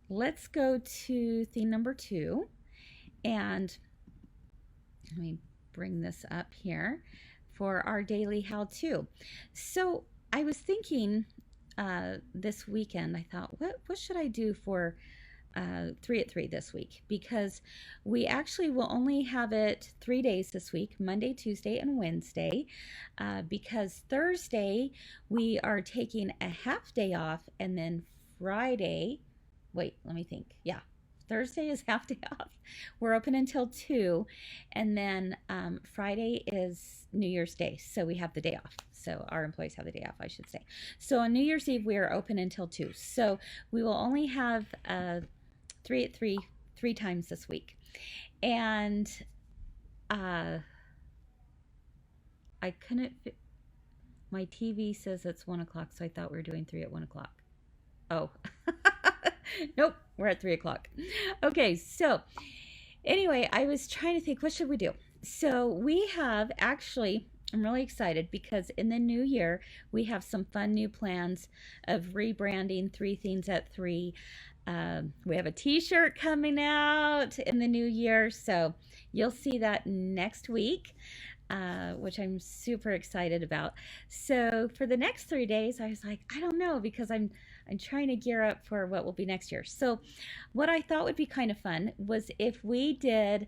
let's go to theme number 2. And let me bring this up here for our daily how-to. So I was thinking this weekend, I thought, what should I do for 3 at 3 this week? Because we actually will only have it 3 days this week, Monday, Tuesday, and Wednesday, because Thursday we are taking a half day off, and then Friday, wait, let me think. Yeah, Thursday is half day off. We're open until 2, and then Friday is New Year's Day, so we have the day off. So our employees have the day off, I should say. So on New Year's Eve, we are open until 2. So we will only have 3 at 3 3 times this week. And I couldn't, my TV says it's 1 o'clock, so I thought we were doing 3 at 1 o'clock. Oh, nope, we're at 3 o'clock. Okay, so anyway, I was trying to think, what should we do? So we have actually, I'm really excited because in the new year, we have some fun new plans of rebranding 3 Themes at 3. We have a t-shirt coming out in the new year, so you'll see that next week, which I'm super excited about. So for the next 3 days, I was like, I don't know, because I'm trying to gear up for what will be next year. So what I thought would be kind of fun was if we did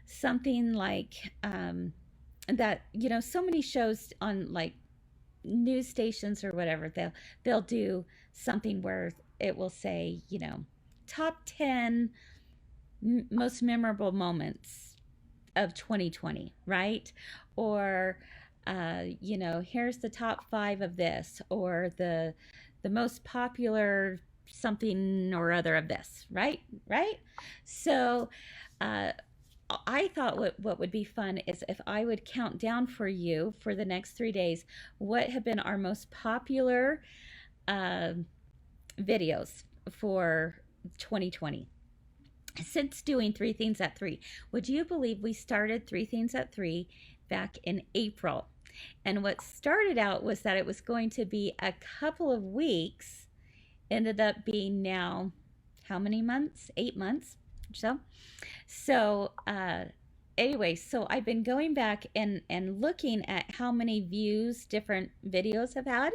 something like that, you know, so many shows on like news stations or whatever, they'll do something where it will say, you know, top 10 most memorable moments of 2020, right? Or you know, here's the top 5 of this, or the most popular something or other of this, right? Right? So I thought what would be fun is if I would count down for you for the next 3 days what have been our most popular uh, videos for 2020. Since doing 3 Themes at 3, would you believe we started 3 Themes at 3 back in April? And what started out was that it was going to be a couple of weeks, ended up being now how many months? 8 months or so. So anyway, so I've been going back and looking at how many views different videos have had.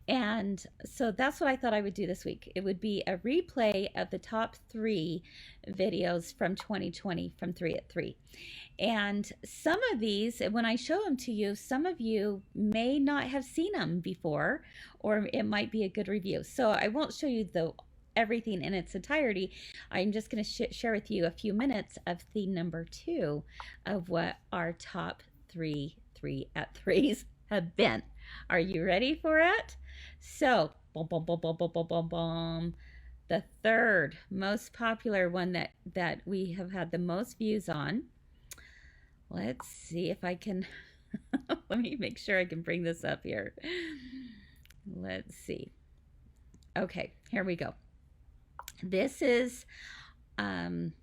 And so that's what I thought I would do this week. It would be a replay of the top 3 videos from 2020 from 3 at 3. And some of these, when I show them to you, some of you may not have seen them before, or it might be a good review. So I won't show you everything in its entirety. I'm just going to share with you a few minutes of theme number 2 of what our top 3 at 3s have been. Are you ready for it? So, boom, boom, boom, boom, boom, boom, boom, boom. The third most popular one that we have had the most views on. Let's see if I can, let me make sure I can bring this up here. Let's see. Okay, here we go. This is found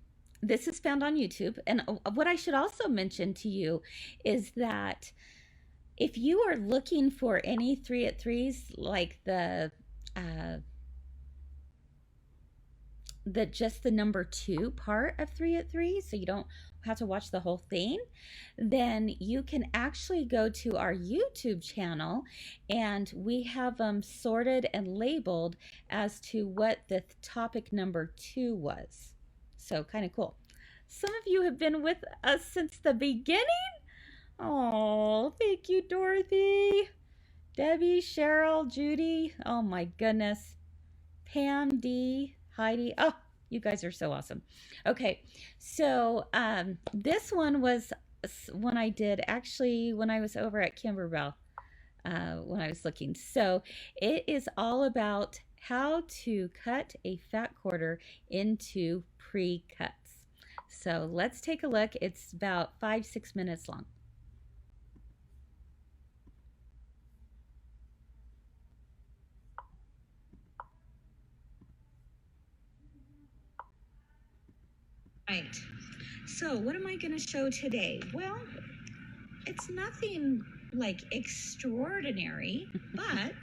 on YouTube. And what I should also mention to you is that if you are looking for any 3 at 3s, like just the number 2 part of 3 at 3, so you don't have to watch the whole thing, then you can actually go to our YouTube channel, and we have them sorted and labeled as to what the topic number 2 was. So kind of cool. Some of you have been with us since the beginning. Oh, thank you, Dorothy, Debbie, Cheryl, Judy. Oh my goodness. Pam, D, Heidi. Oh, you guys are so awesome. Okay, so this one was one I did actually when I was over at Kimberbell, when I was looking. So it is all about how to cut a fat quarter into pre-cuts. So let's take a look. It's about 5-6 minutes long. Right. So what am I going to show today? Well, it's nothing like extraordinary, but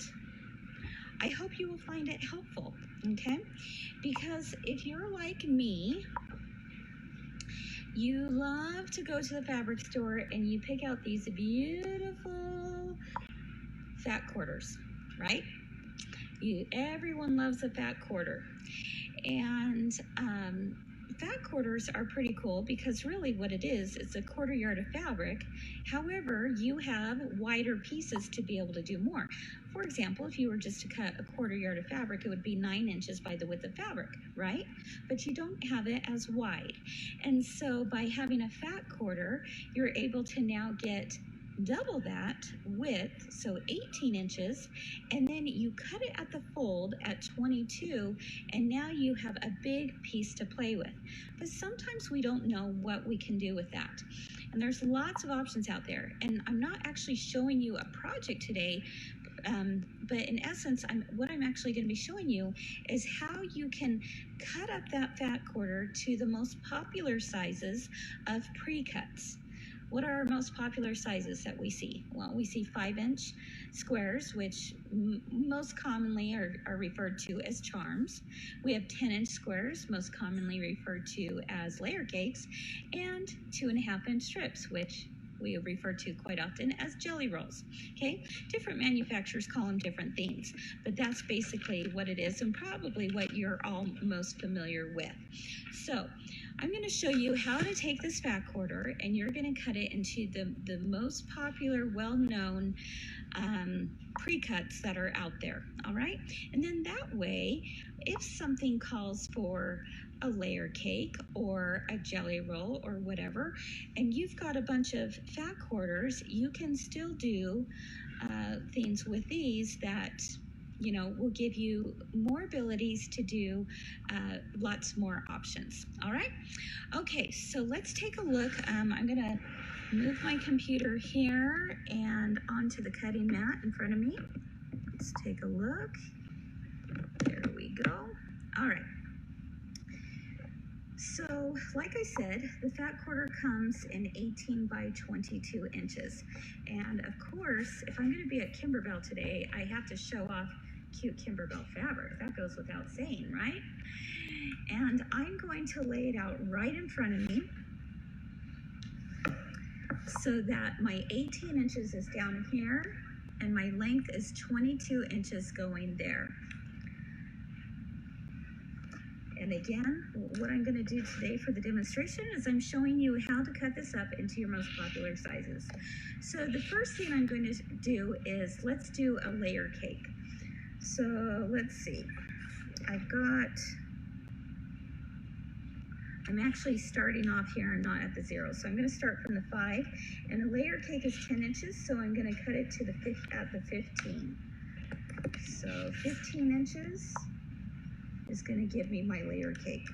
I hope you will find it helpful, okay? Because if you're like me, you love to go to the fabric store and you pick out these beautiful fat quarters, right? Everyone loves a fat quarter. And fat quarters are pretty cool because really what it is, it's a quarter yard of fabric. However, you have wider pieces to be able to do more. For example, if you were just to cut a quarter yard of fabric, it would be 9 inches by the width of fabric, right? But you don't have it as wide. And so by having a fat quarter, you're able to now get double that width, so 18 inches, and then you cut it at the fold at 22, and now you have a big piece to play with. But sometimes we don't know what we can do with that. And there's lots of options out there. And I'm not actually showing you a project today, but in essence, what I'm actually going to be showing you is how you can cut up that fat quarter to the most popular sizes of pre-cuts. What are our most popular sizes that we see? Well, we see 5-inch squares, which most commonly are referred to as charms. We have 10-inch squares, most commonly referred to as layer cakes, and 2.5-inch strips, which we refer to quite often as jelly rolls. Okay, different manufacturers call them different things, but that's basically what it is and probably what you're all most familiar with. So I'm going to show you how to take this fat quarter and you're going to cut it into the most popular, well-known pre-cuts that are out there, all right? And then that way, if something calls for a layer cake or a jelly roll or whatever, and you've got a bunch of fat quarters, you can still do things with these that will give you more abilities to do lots more options. All right. Okay, so let's take a look. I'm going to move my computer here and onto the cutting mat in front of me. Let's take a look. There we go. All right. So, like I said, the fat quarter comes in 18 by 22 inches. And of course, if I'm going to be at Kimberbell today, I have to show off cute Kimberbell fabric. That goes without saying, right? And I'm going to lay it out right in front of me so that my 18 inches is down here and my length is 22 inches going there. And again, what I'm going to do today for the demonstration is I'm showing you how to cut this up into your most popular sizes. So the first thing I'm going to do is let's do a layer cake. So let's see. I'm actually starting off here and not at the 0. So I'm going to start from the 5. And a layer cake is 10 inches, so I'm going to cut it to at the 15. So 15 inches is going to give me my layer cake.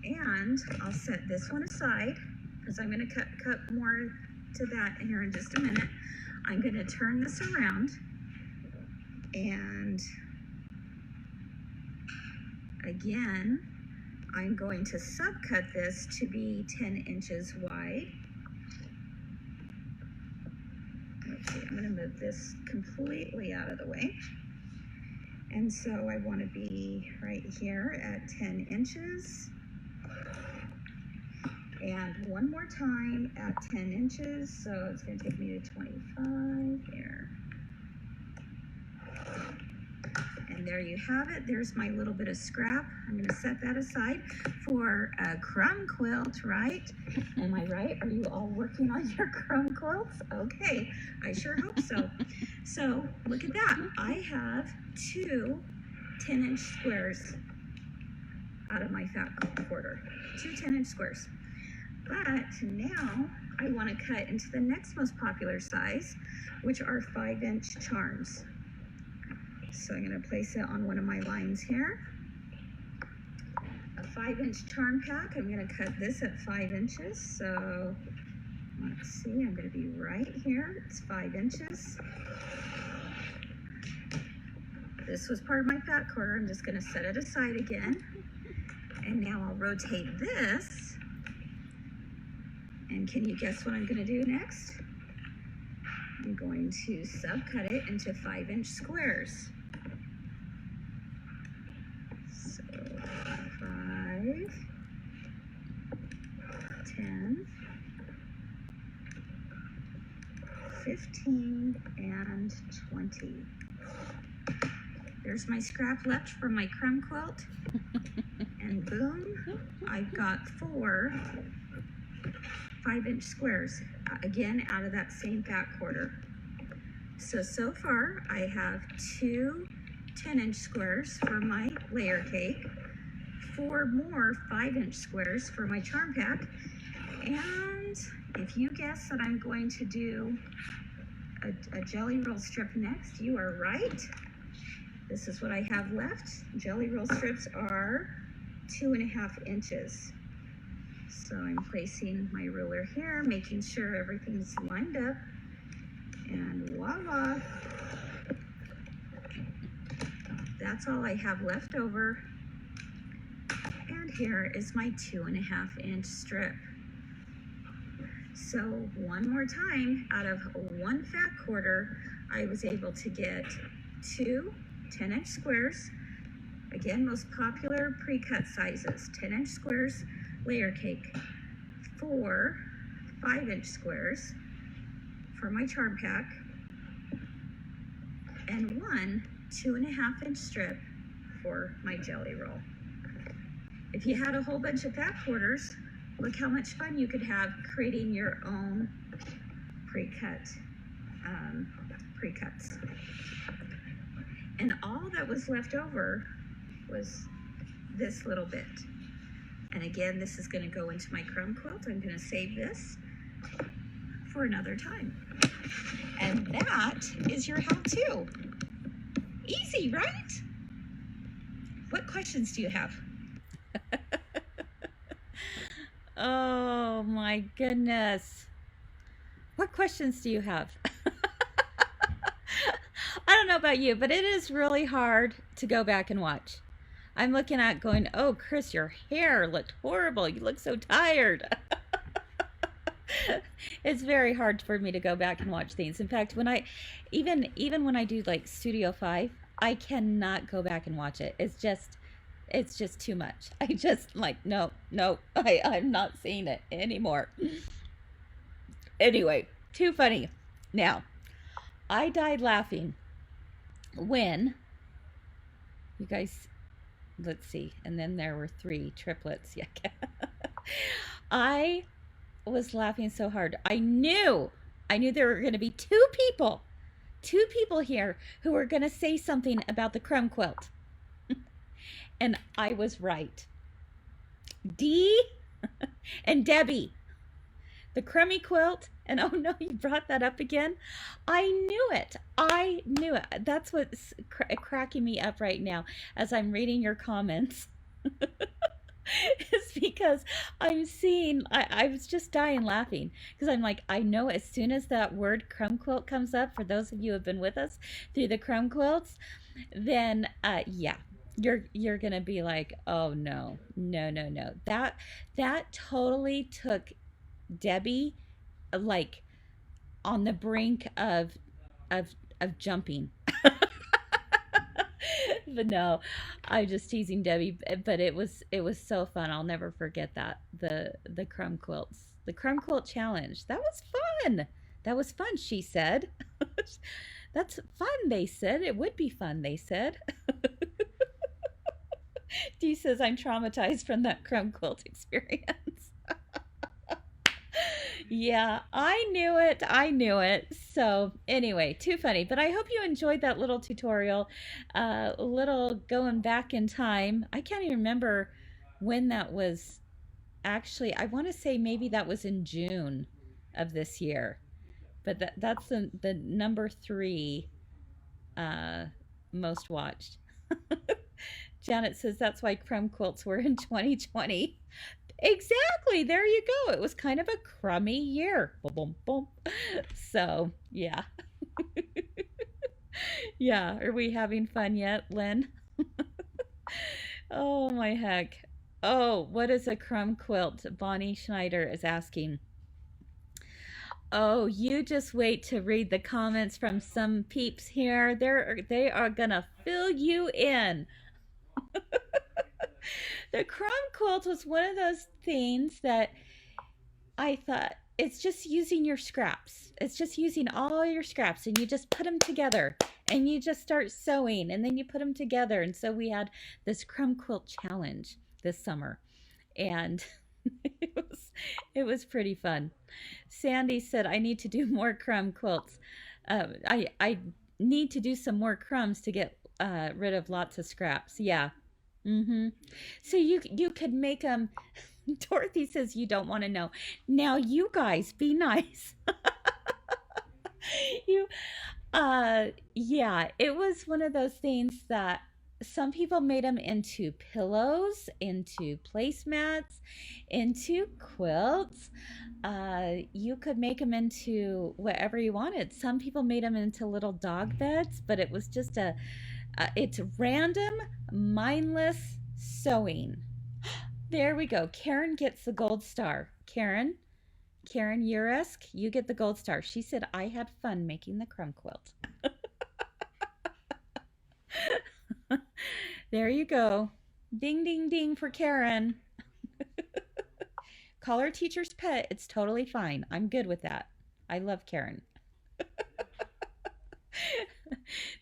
And I'll set this one aside because I'm going to cut more to that here in just a minute. I'm going to turn this around and again, I'm going to subcut this to be 10 inches wide. Let's see, I'm going to move this completely out of the way. And so I want to be right here at 10 inches. And one more time at 10 inches. So it's going to take me to 25 here. And there you have it. There's my little bit of scrap. I'm going to set that aside for a crumb quilt, right? Am I right? Are you all working on your crumb quilts? Okay, I sure hope so. So look at that. I have 2 10-inch squares out of my fat quarter. 2 10-inch squares. But now I want to cut into the next most popular size, which are 5-inch charms. So I'm going to place it on one of my lines here. A 5-inch charm pack, I'm going to cut this at 5 inches. So let's see, I'm going to be right here. It's 5 inches. This was part of my fat quarter. I'm just going to set it aside again. And now I'll rotate this. And can you guess what I'm going to do next? I'm going to subcut it into 5-inch squares. So 5, 10, 15, and 20. There's my scrap left from my crumb quilt. And boom, I've got 4 5-inch squares, again, out of that same fat quarter. So far, I have 2 10-inch squares for my layer cake, 4 more 5-inch squares for my charm pack, and if you guess that I'm going to do a jelly roll strip next, you are right. This is what I have left. Jelly roll strips are 2.5 inches. So I'm placing my ruler here, making sure everything's lined up, and voila. That's all I have left over. And here is my 2.5-inch strip. So one more time, out of 1 fat quarter, I was able to get 2 10-inch squares. Again, most popular pre-cut sizes, 10-inch squares, layer cake, 4 5-inch squares for my charm pack, and 1 2.5-inch strip for my jelly roll. If you had a whole bunch of fat quarters, look how much fun you could have creating your own pre-cuts. And all that was left over was this little bit. And again, this is going to go into my crumb quilt. I'm going to save this for another time. And that is your how-to. Easy, right? What questions do you have? Oh my goodness. What questions do you have? I don't know about you, but it is really hard to go back and watch. I'm looking at going, oh, Kris, your hair looked horrible. You look so tired. It's very hard for me to go back and watch things. In fact, when I, even when I do like Studio 5, I cannot go back and watch it. It's just too much. I just like, no, I'm not seeing it anymore. Anyway, too funny. Now, I died laughing when you guys, let's see, and then there were 3 triplets. Yeah. I was laughing so hard. I knew there were going to be 2 people here who were going to say something about the crumb quilt. And I was right. Dee and Debbie. The crummy quilt. And oh no, you brought that up again. I knew it. That's what's cracking me up right now as I'm reading your comments. It's because I'm seeing, I was just dying laughing because I'm like, I know as soon as that word crumb quilt comes up, for those of you who have been with us through the crumb quilts, then yeah, you're gonna be like, oh no. That totally took Debbie like on the brink of jumping. But no, I'm just teasing Debbie. But it was so fun. I'll never forget that, the crumb quilts, the crumb quilt challenge. That was fun. That was fun. She said. That's fun. They said it would be fun. They said. Dee says I'm traumatized from that crumb quilt experience. Yeah, I knew it. So anyway, too funny. But I hope you enjoyed that little tutorial, a little going back in time. I can't even remember when that was. Actually, I want to say maybe that was in June of this year. But that's the number 3 most watched. Janet says that's why crumb quilts were in 2020. Exactly. There you go. It was kind of a crummy year. Boom, boom, boom. So, yeah. Yeah. Are we having fun yet, Lynn? Oh, my heck. Oh, what is a crumb quilt? Bonnie Schneider is asking. Oh, you just wait to read the comments from some peeps here. They are gonna fill you in. The crumb quilt was one of those things that I thought it's just using your scraps. It's just using all your scraps and you just put them together and you just start sewing and then you put them together. And so we had this crumb quilt challenge this summer and it was it was pretty fun. Sandy said I need to do more crumb quilts. I need to do some more crumbs to get rid of lots of scraps. Yeah. Mm-hmm. So you could make them. Dorothy says you don't want to know. Now you guys be nice. You yeah, it was one of those things that some people made them into pillows, into placemats, into quilts. You could make them into whatever you wanted. Some people made them into little dog beds, but it was just it's random, mindless sewing. There we go. Karen gets the gold star. Karen Urisk, you get the gold star. She said, I had fun making the crumb quilt. There you go. Ding, ding, ding for Karen. Call her teacher's pet. It's totally fine. I'm good with that. I love Karen.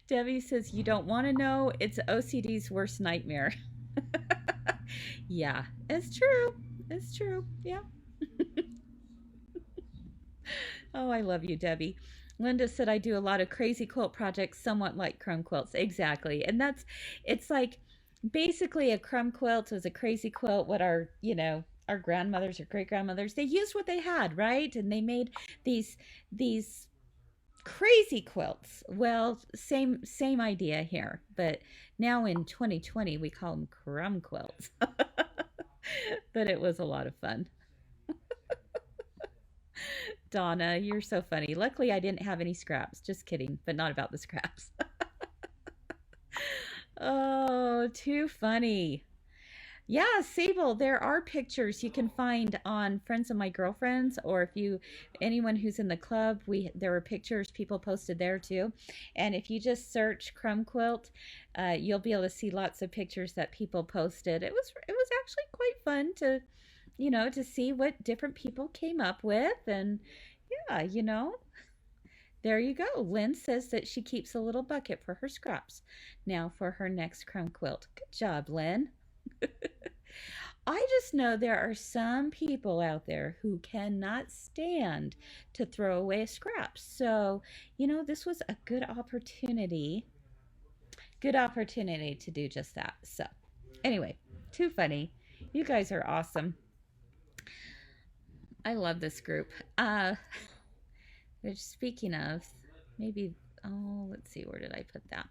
Debbie says, you don't want to know. It's OCD's worst nightmare. Yeah, it's true. It's true. Yeah. Oh, I love you, Debbie. Linda said I do a lot of crazy quilt projects, somewhat like crumb quilts. Exactly. And it's like basically a crumb quilt was a crazy quilt, what our grandmothers or great grandmothers, they used what they had, right? And they made these crazy quilts. Well, same idea here, but now in 2020 we call them crumb quilts. But it was a lot of fun. Donna, you're so funny. Luckily, I didn't have any scraps. Just kidding, but not about the scraps. Oh, too funny. Yeah, Sable, there are pictures you can find on Friends of My Girlfriends, or if you anyone who's in the club, we there were pictures people posted there too. And if you just search crumb quilt, you'll be able to see lots of pictures that people posted. It was actually quite fun to, to see what different people came up with, and yeah, there you go. Lynn says that she keeps a little bucket for her scraps now for her next crumb quilt. Good job, Lynn. I just know there are some people out there who cannot stand to throw away scraps. So, this was a good opportunity to do just that. So, anyway, too funny. You guys are awesome. I love this group. Which, speaking of, maybe, oh, let's see, where did I put that?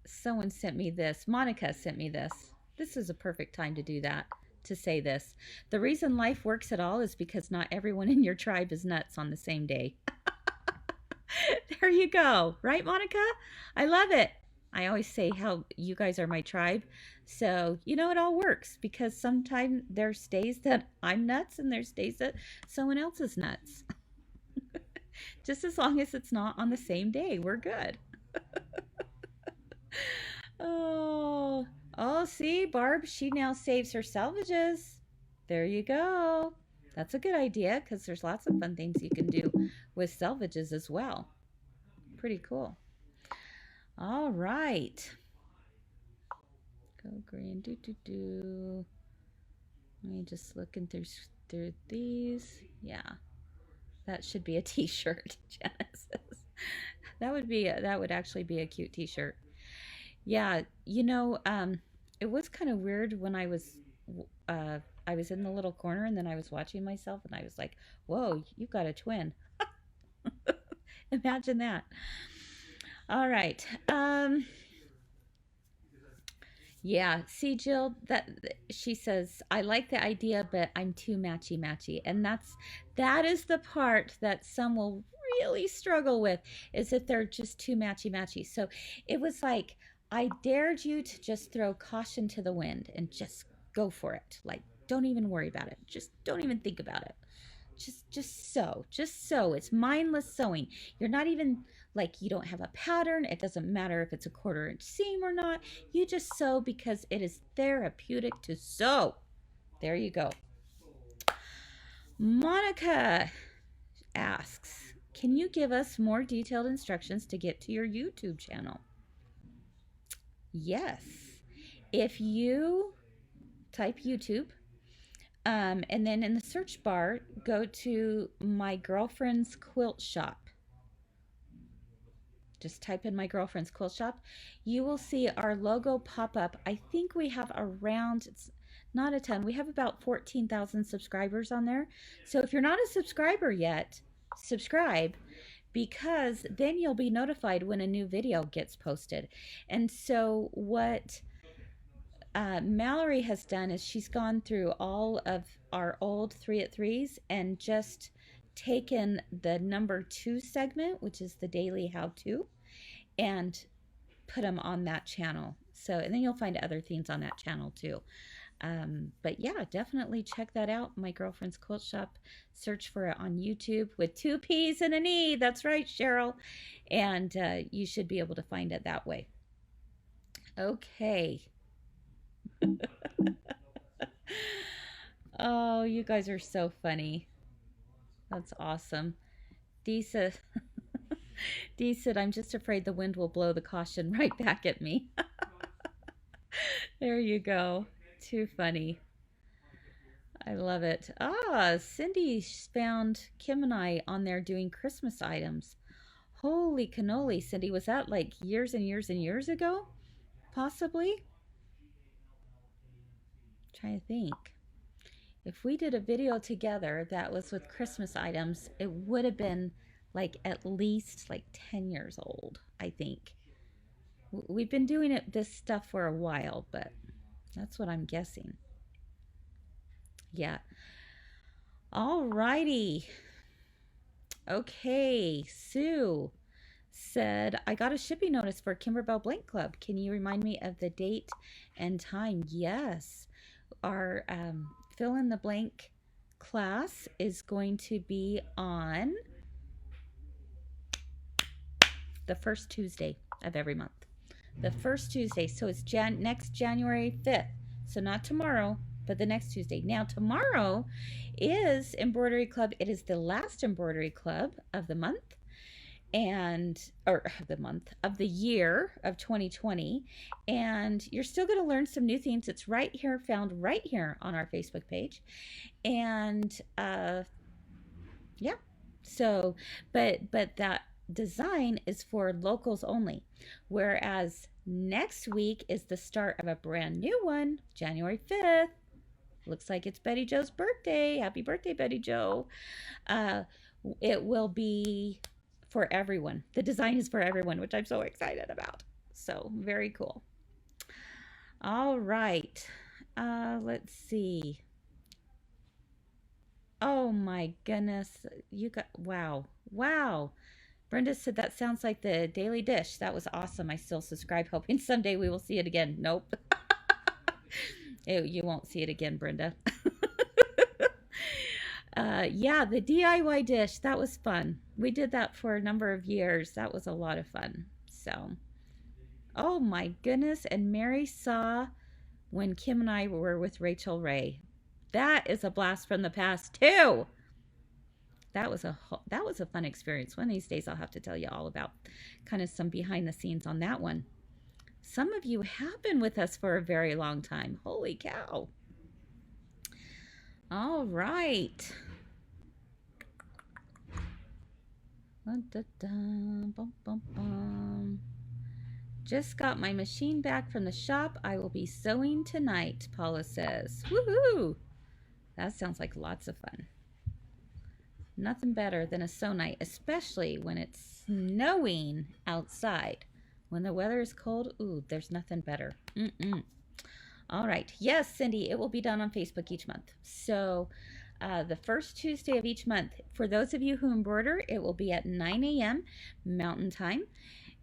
Someone sent me this. Monica sent me this. This is a perfect time to do that, to say this. The reason life works at all is because not everyone in your tribe is nuts on the same day. There you go. Right, Monica? I love it. I always say how you guys are my tribe. So, it all works because sometimes there's days that I'm nuts and there's days that someone else is nuts. Just as long as it's not on the same day, we're good. Oh, oh, see, Barb, she now saves her salvages. There you go. That's a good idea because there's lots of fun things you can do with salvages as well. Pretty cool. All right. Go green. Do do do. Let me just looking through these. Yeah, that should be a T-shirt. Genesis. That would actually be a cute T-shirt. Yeah, it was kind of weird when I was in the little corner and then I was watching myself and I was like, "Whoa, you've got a twin." Imagine that. All right. Yeah, see, Jill, that she says, I like the idea, but I'm too matchy matchy. And that is the part that some will really struggle with, is if they're just too matchy matchy. So it was like I dared you to just throw caution to the wind and just go for it. Like, don't even worry about it. Just don't even think about it. just sew. It's mindless sewing. You're not even like, you don't have a pattern. It doesn't matter if it's a 1/4 inch seam or not. You just sew because it is therapeutic to sew. There you go. Monica asks, can you give us more detailed instructions to get to your YouTube channel? Yes. If you type YouTube, and then in the search bar, go to my girlfriend's quilt shop. Just type in my girlfriend's quilt shop. You will see our logo pop up. I think we have around, it's not a ton, we have about 14,000 subscribers on there. So if you're not a subscriber yet, subscribe, because then you'll be notified when a new video gets posted. And so what Mallory has done is she's gone through all of our old 3 at 3s and just taken the number 2 segment, which is the daily how-to, and put them on that channel. So, and then you'll find other things on that channel too. But yeah, definitely check that out. My girlfriend's quilt shop. Search for it on YouTube with 2 P's and an E. That's right, Cheryl. And you should be able to find it that way. Okay. Oh, you guys are so funny. That's awesome. Dee said, I'm just afraid the wind will blow the caution right back at me. There you go. Too funny. I love it. Ah, Cindy found Kim and I on there doing Christmas items. Holy cannoli, Cindy. Was that like years and years and years ago? Possibly? Trying to think. If we did a video together that was with Christmas items, it would have been like at least like 10 years old, I think. We've been doing this stuff for a while, but that's what I'm guessing. Yeah. All righty. Okay, Sue said, I got a shipping notice for Kimberbell Blank Club. Can you remind me of the date and time? Yes. Our fill in the blank class is going to be on the first Tuesday of every month. The first Tuesday. So it's next January 5th. So not tomorrow, but the next Tuesday. Now tomorrow is Embroidery Club. It is the last Embroidery Club of the month. Of the year of 2020, and you're still going to learn some new things. It's right here, found right here on our Facebook page. And yeah, so but that design is for locals only, whereas next week is the start of a brand new one, January 5th. Looks like it's Betty Jo's birthday. Happy birthday, Betty Jo. It will be for everyone. The design is for everyone, which I'm so excited about. So very cool. All right. Let's see. Oh my goodness. You got, wow. Wow. Brenda said that sounds like the daily dish. That was awesome. I still subscribe, hoping someday we will see it again. Nope. You won't see it again, Brenda. Yeah, the DIY dish, that was fun. We did that for a number of years. That was a lot of fun. So, oh my goodness. And Mary saw when Kim and I were with Rachel Ray. That is a blast from the past too. That was a fun experience. One of these days I'll have to tell you all about kind of some behind the scenes on that one. Some of you have been with us for a very long time. Holy cow. All right. Just got my machine back from the shop. I will be sewing tonight, Paula says. Woohoo! That sounds like lots of fun. Nothing better than a sew night, especially when it's snowing outside. When the weather is cold, ooh, there's nothing better. All right. Yes, Cindy, it will be done on Facebook each month. So the first Tuesday of each month, for those of you who embroider, it will be at 9 a.m. Mountain Time.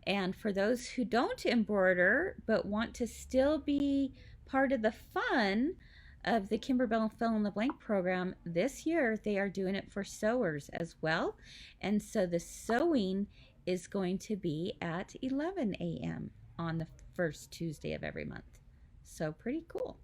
And for those who don't embroider but want to still be part of the fun, of the Kimberbell Fill in the Blank program, this year they are doing it for sewers as well. And so the sewing is going to be at 11 a.m. on the first Tuesday of every month. So pretty cool.